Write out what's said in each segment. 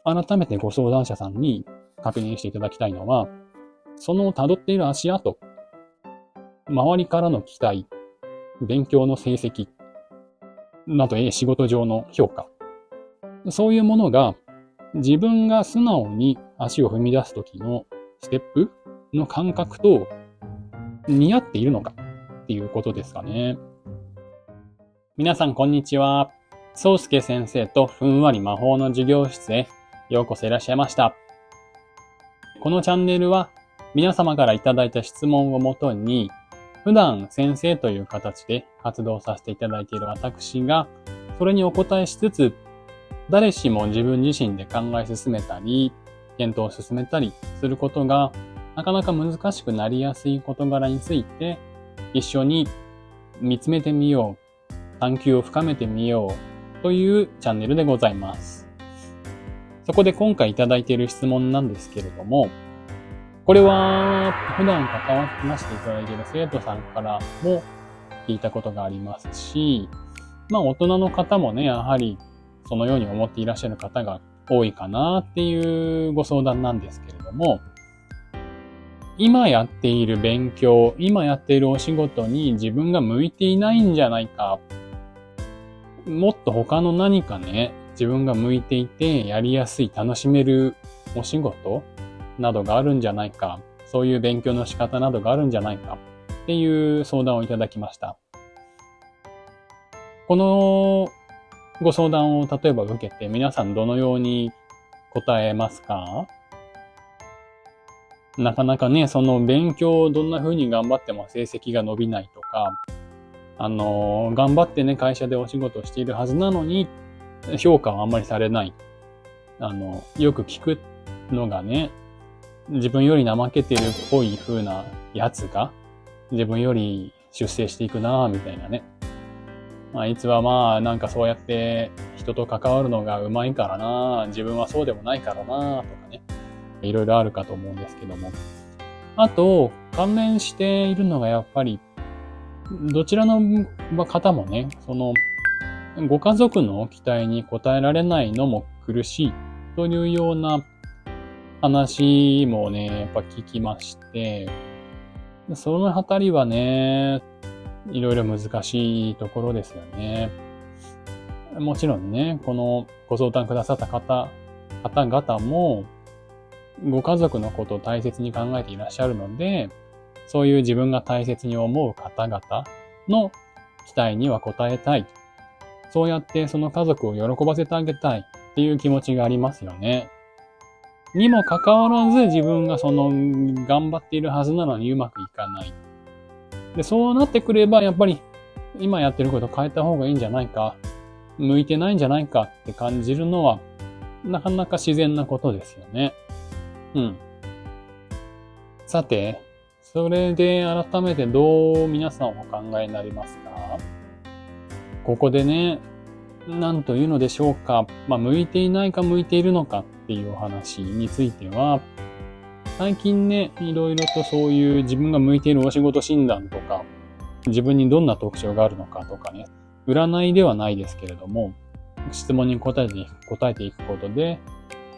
改めてご相談者さんに確認していただきたいのは、その辿っている足跡、周りからの期待、勉強の成績、など仕事上の評価、そういうものが自分が素直に足を踏み出すときのステップの感覚と似合っているのかっていうことですかね。皆さんこんにちは。宗介先生とふんわり魔法の授業室へようこそいらっしゃいました。このチャンネルは皆様からいただいた質問をもとに、普段先生という形で活動させていただいている私が、それにお答えしつつ、誰しも自分自身で考え進めたり、検討を進めたりすることが、なかなか難しくなりやすい事柄について、一緒に見つめてみよう、探求を深めてみようというチャンネルでございます。そこで今回いただいている質問なんですけれども、これは普段関わってましていただいている生徒さんからも聞いたことがありますし、大人の方もね、やはりそのように思っていらっしゃる方が多いかなっていうご相談なんですけれども、今やっている勉強、今やっているお仕事に自分が向いていないんじゃないか、もっと他の何かね、自分が向いていてやりやすい、楽しめるお仕事などがあるんじゃないか、そういう勉強の仕方などがあるんじゃないかっていう相談をいただきました。このご相談を例えば受けて皆さんどのように答えますか？なかなかね、その勉強をどんな風に頑張っても成績が伸びないとか、頑張ってね、会社でお仕事をしているはずなのに、評価はあんまりされない。よく聞くのがね、自分より怠けてるっぽい風なやつが、自分より出世していくなぁ、みたいなね。あいつはなんかそうやって人と関わるのが上手いからなぁ、自分はそうでもないからなぁ、とかね。いろいろあるかと思うんですけども。あと、関連しているのがやっぱり、どちらの方もね、ご家族の期待に応えられないのも苦しいというような話もね、やっぱ聞きまして、そのあたりはね、いろいろ難しいところですよね。もちろんね、このご相談くださった方々も、ご家族のことを大切に考えていらっしゃるので、そういう自分が大切に思う方々の期待には応えたい。そうやってその家族を喜ばせてあげたいっていう気持ちがありますよね。にもかかわらず自分が頑張っているはずなのにうまくいかない。で、そうなってくればやっぱり今やってること変えた方がいいんじゃないか、向いてないんじゃないかって感じるのはなかなか自然なことですよね。さて、それで改めてどう皆さんお考えになりますか？ここでね、何というのでしょうか。向いていないか向いているのかっていうお話については、最近ね、いろいろとそういう自分が向いているお仕事診断とか、自分にどんな特徴があるのかとかね、占いではないですけれども、質問に答えていくことで、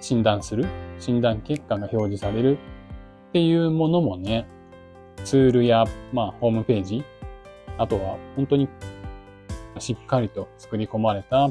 診断結果が表示されるっていうものもね、ツールや、ホームページ、あとは本当にしっかりと作り込まれた、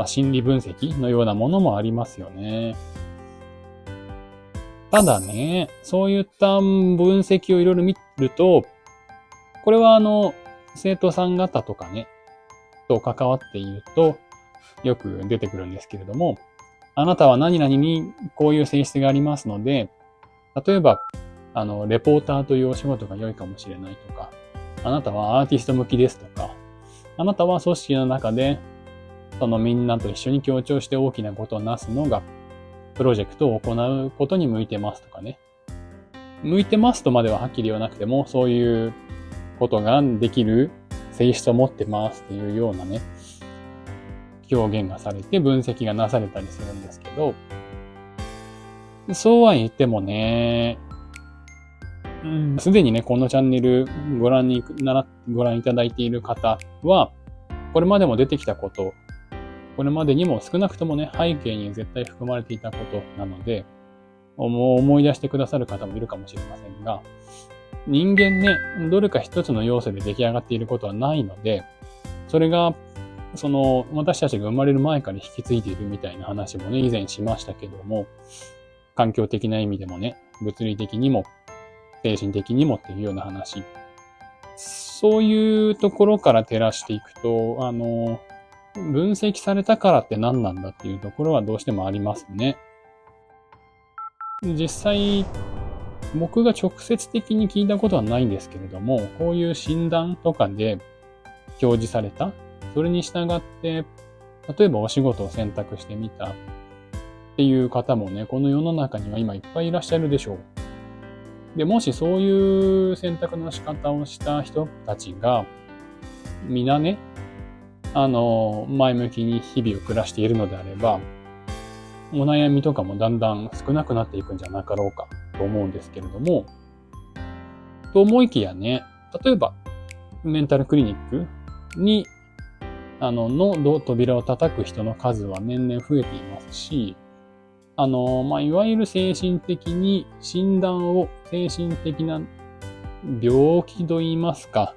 心理分析のようなものもありますよね。ただね、そういった分析をいろいろ見ると、これは生徒さん方とかね、と関わっているとよく出てくるんですけれども、あなたは何々にこういう性質がありますので、例えば、レポーターというお仕事が良いかもしれないとか、あなたはアーティスト向きですとか、あなたは組織の中で、みんなと一緒に協調して大きなことをなすのが、プロジェクトを行うことに向いてますとかね。向いてますとまでははっきり言わなくても、そういうことができる性質を持ってますっていうようなね、表現がされて分析がなされたりするんですけど、そうは言ってもね、すでにね、このチャンネルご覧いただいている方は、これまでも出てきたことこれまでにも少なくともね、背景に絶対含まれていたことなので、思い出してくださる方もいるかもしれませんが、人間ね、どれか一つの要素で出来上がっていることはないので、それが、私たちが生まれる前から引き継いでいるみたいな話もね、以前しましたけども、環境的な意味でもね、物理的にも、精神的にもっていうような話。そういうところから照らしていくと、分析されたからって何なんだっていうところはどうしてもありますね。実際、僕が直接的に聞いたことはないんですけれども、こういう診断とかで表示された、それに従って、例えばお仕事を選択してみたっていう方もね、この世の中には今いっぱいいらっしゃるでしょう。で、もしそういう選択の仕方をした人たちが、皆ね、前向きに日々を暮らしているのであれば、お悩みとかもだんだん少なくなっていくんじゃなかろうかと思うんですけれども、と思いきやね、例えば、メンタルクリニックに、の扉を叩く人の数は年々増えていますし、いわゆる精神的に診断を、精神的な病気と言いますか、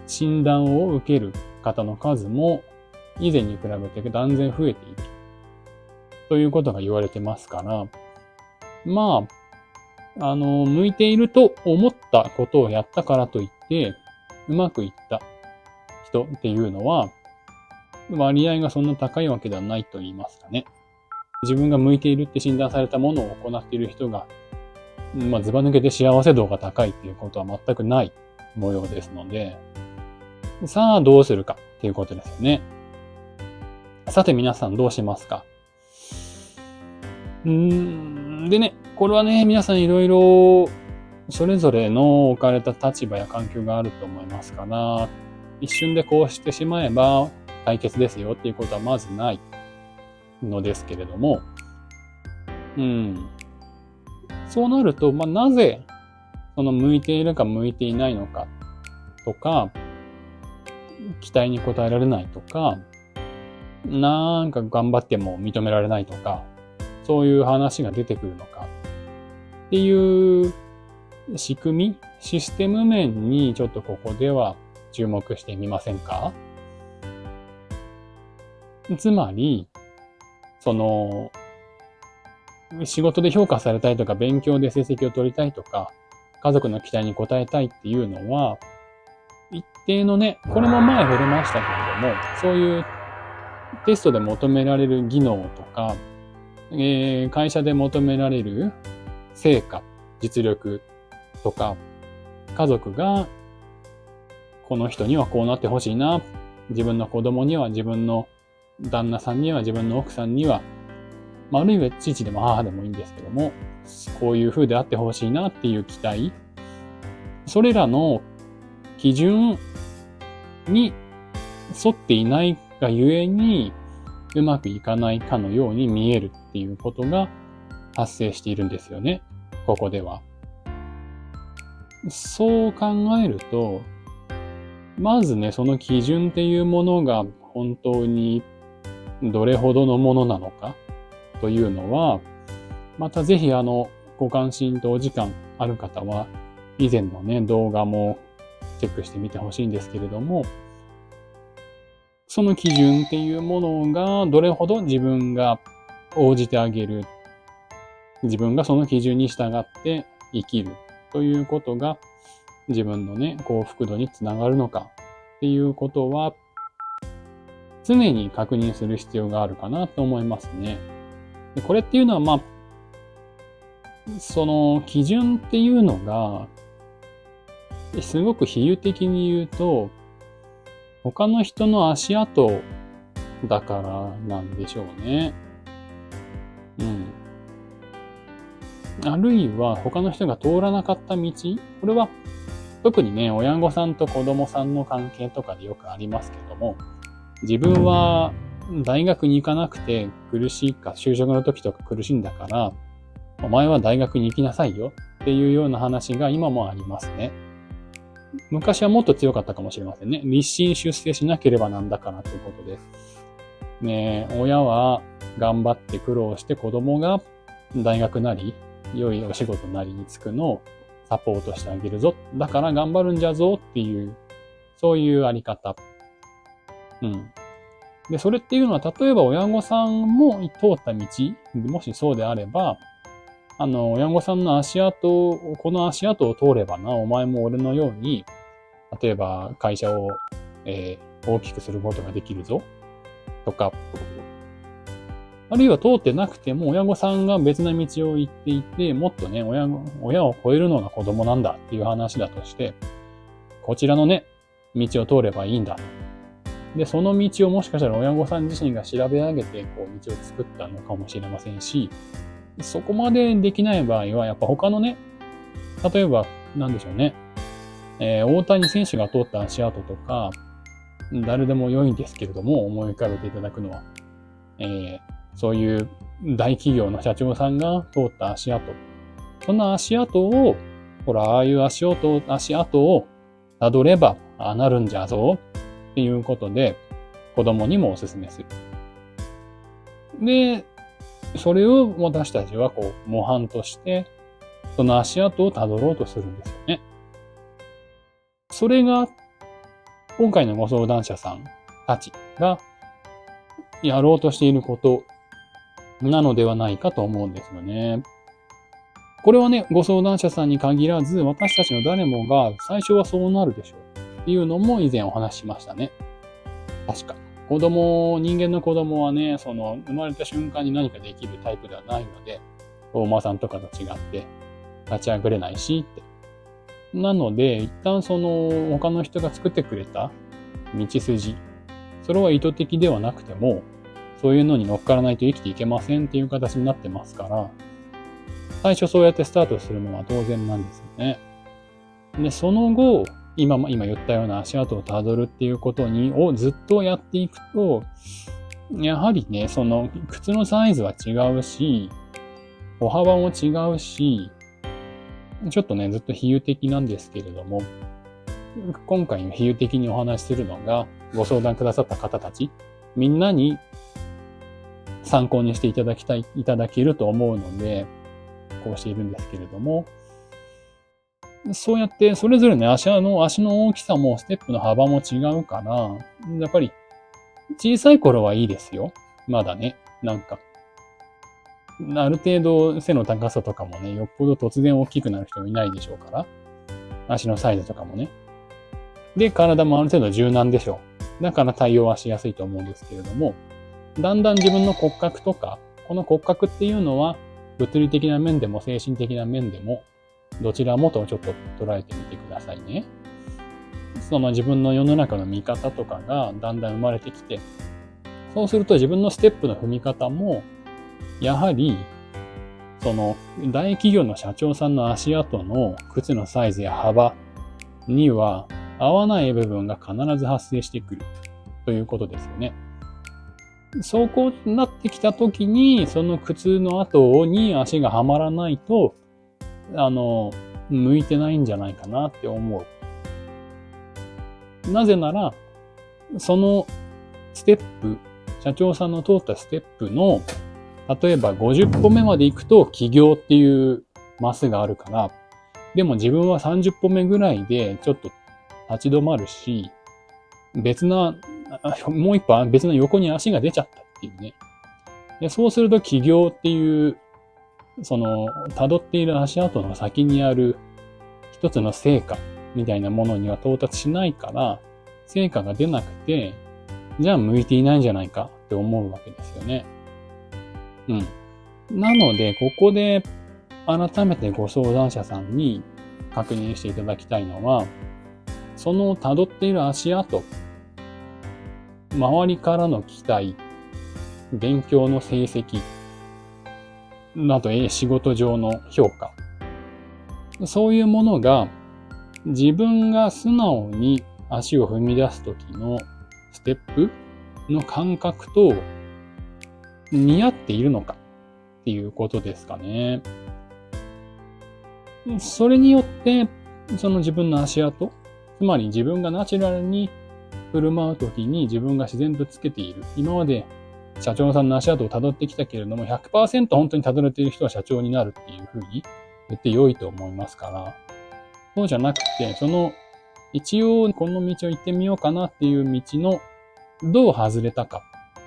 診断を受ける方の数も以前に比べて断然増えているということが言われてますから、向いていると思ったことをやったからといって、うまくいった人っていうのは、割合がそんな高いわけではないと言いますかね。自分が向いているって診断されたものを行っている人が、ずば抜けて幸せ度が高いっていうことは全くない模様ですので、さあどうするかっていうことですよね。さて皆さんどうしますか？でね、これはね、皆さんいろいろそれぞれの置かれた立場や環境があると思いますから、一瞬でこうしてしまえば解決ですよっていうことはまずないのですけれども、そうなると、なぜ向いているか向いていないのかとか、期待に応えられないとか、なんか頑張っても認められないとか、そういう話が出てくるのかっていう仕組み、システム面にちょっとここでは注目してみませんか？つまり、仕事で評価されたいとか、勉強で成績を取りたいとか、家族の期待に応えたいっていうのは、一定のね、これも前触れましたけれども、そういうテストで求められる技能とか、会社で求められる成果、実力とか、家族がこの人にはこうなってほしいな、自分の子供には、自分の旦那さんには、自分の奥さんには、あるいは父でも母でもいいんですけども、こういう風であってほしいなっていう期待、それらの基準に沿っていないがゆえに、うまくいかないかのように見えるっていうことが発生しているんですよね、ここでは。そう考えると、まずね、その基準っていうものが本当にどれほどのものなのかというのは、またぜひご関心とお時間ある方は、以前のね、動画もチェックしてみてほしいんですけれども、その基準っていうものがどれほど自分が応じてあげる、自分がその基準に従って生きるということが自分のね、幸福度につながるのかっていうことは常に確認する必要があるかなと思いますね。でこれっていうのはその基準っていうのがすごく比喩的に言うと他の人の足跡だからなんでしょうね。あるいは他の人が通らなかった道、これは特にね、親御さんと子供さんの関係とかでよくありますけども、自分は大学に行かなくて苦しいか、就職の時とか苦しいんだから、お前は大学に行きなさいよっていうような話が今もありますね。昔はもっと強かったかもしれませんね。立身出世しなければなんだからということで。ね、親は頑張って苦労して子供が大学なり、良いお仕事なりに就くのをサポートしてあげるぞ。だから頑張るんじゃぞっていう、そういうあり方。うん。で、それっていうのは、例えば親御さんも通った道、もしそうであれば、親御さんの足跡を、この足跡を通ればな、お前も俺のように、例えば会社を、大きくすることができるぞ。とか、あるいは通ってなくても親御さんが別な道を行っていて、もっとね、親を超えるのが子供なんだっていう話だとして、こちらのね、道を通ればいいんだ。で、その道をもしかしたら親御さん自身が調べ上げて、こう、道を作ったのかもしれませんし、そこまでできない場合は、やっぱ他のね、例えば、なんでしょうね、大谷選手が通った足跡とか、誰でも良いんですけれども、思い浮かべていただくのは、そういう大企業の社長さんが通った足跡。その足跡を、ほら、ああいう足跡を辿れば、ああなるんじゃぞ、っていうことで、子供にもお勧めする。で、それを私たちはこう、模範として、その足跡を辿ろうとするんですよね。それが、今回のご相談者さんたちがやろうとしていることなのではないかと思うんですよね。これはね、ご相談者さんに限らず、私たちの誰もが最初はそうなるでしょうっていうのも以前お話ししましたね。確か。人間の子供はね、生まれた瞬間に何かできるタイプではないので、お馬さんとかと違って立ち上がれないしって。なので、一旦他の人が作ってくれた道筋、それは意図的ではなくても、そういうのに乗っからないと生きていけませんっていう形になってますから、最初そうやってスタートするのは当然なんですよね。で、その後、今言ったような足跡をたどるっていうことをずっとやっていくと、やはりね、靴のサイズは違うし、歩幅も違うし、ちょっとね、ずっと比喩的なんですけれども、今回の比喩的にお話しするのが、ご相談くださった方たち、みんなに参考にしていただけると思うので、こうしているんですけれども、そうやってそれぞれね、足の大きさもステップの幅も違うから、やっぱり小さい頃はいいですよ。まだね、ある程度背の高さとかもね、よっぽど突然大きくなる人もいないでしょうから、足のサイズとかもね。で、体もある程度柔軟でしょう。だから対応はしやすいと思うんですけれども、だんだん自分の骨格とか、この骨格っていうのは、物理的な面でも精神的な面でも、どちらもとちょっと捉えてみてくださいね。自分の世の中の見方とかがだんだん生まれてきて、そうすると自分のステップの踏み方も、やはり、大企業の社長さんの足跡の靴のサイズや幅には合わない部分が必ず発生してくるということですよね。そうこうなってきたときに、その靴の跡に足がはまらないと、向いてないんじゃないかなって思う。なぜなら、そのステップ、社長さんの通ったステップの、例えば50歩目まで行くと起業っていうマスがあるから、でも自分は30歩目ぐらいでちょっと立ち止まるし、もう一歩別の横に足が出ちゃったっていうね。で、そうすると起業っていう、辿っている足跡の先にある一つの成果みたいなものには到達しないから、成果が出なくて、じゃあ向いていないんじゃないかって思うわけですよね。うん。なので、ここで改めてご相談者さんに確認していただきたいのは、その辿っている足跡、周りからの期待、勉強の成績、など仕事上の評価、そういうものが自分が素直に足を踏み出すときのステップの感覚と似合っているのかっていうことですかね。それによって、自分の足跡、つまり自分がナチュラルに振る舞うときに自分が自然とつけている。今まで社長さんの足跡を辿ってきたけれども、100% 本当に辿れている人は社長になるっていうふうに言って良いと思いますから、そうじゃなくて、一応この道を行ってみようかなっていう道の、どう外れたか。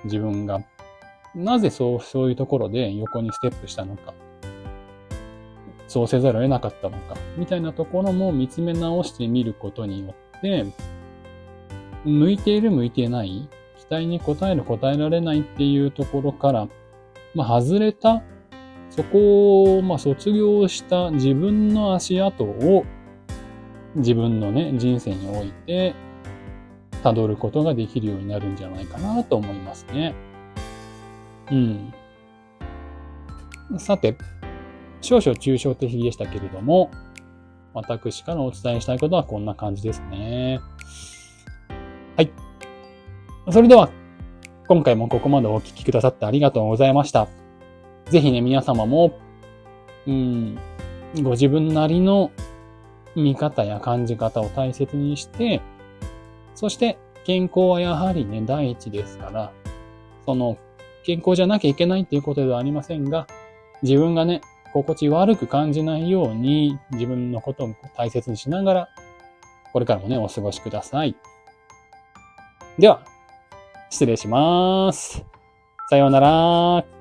自分が。なぜそういうところで横にステップしたのか。そうせざるを得なかったのか。みたいなところも見つめ直してみることによって、向いている向いていない、期待に応える応えられないっていうところから、外れた、そこを、卒業した自分の足跡を自分のね、人生において辿ることができるようになるんじゃないかなと思いますね。さて、少々抽象的でしたけれども、私からお伝えしたいことはこんな感じですね。はい。それでは、今回もここまでお聞きくださってありがとうございました。ぜひね、皆様も、ご自分なりの見方や感じ方を大切にして、そして健康はやはりね、第一ですから、健康じゃなきゃいけないっていうことではありませんが、自分がね、心地悪く感じないように自分のことを大切にしながら、これからもね、お過ごしください。では、失礼します。さようなら。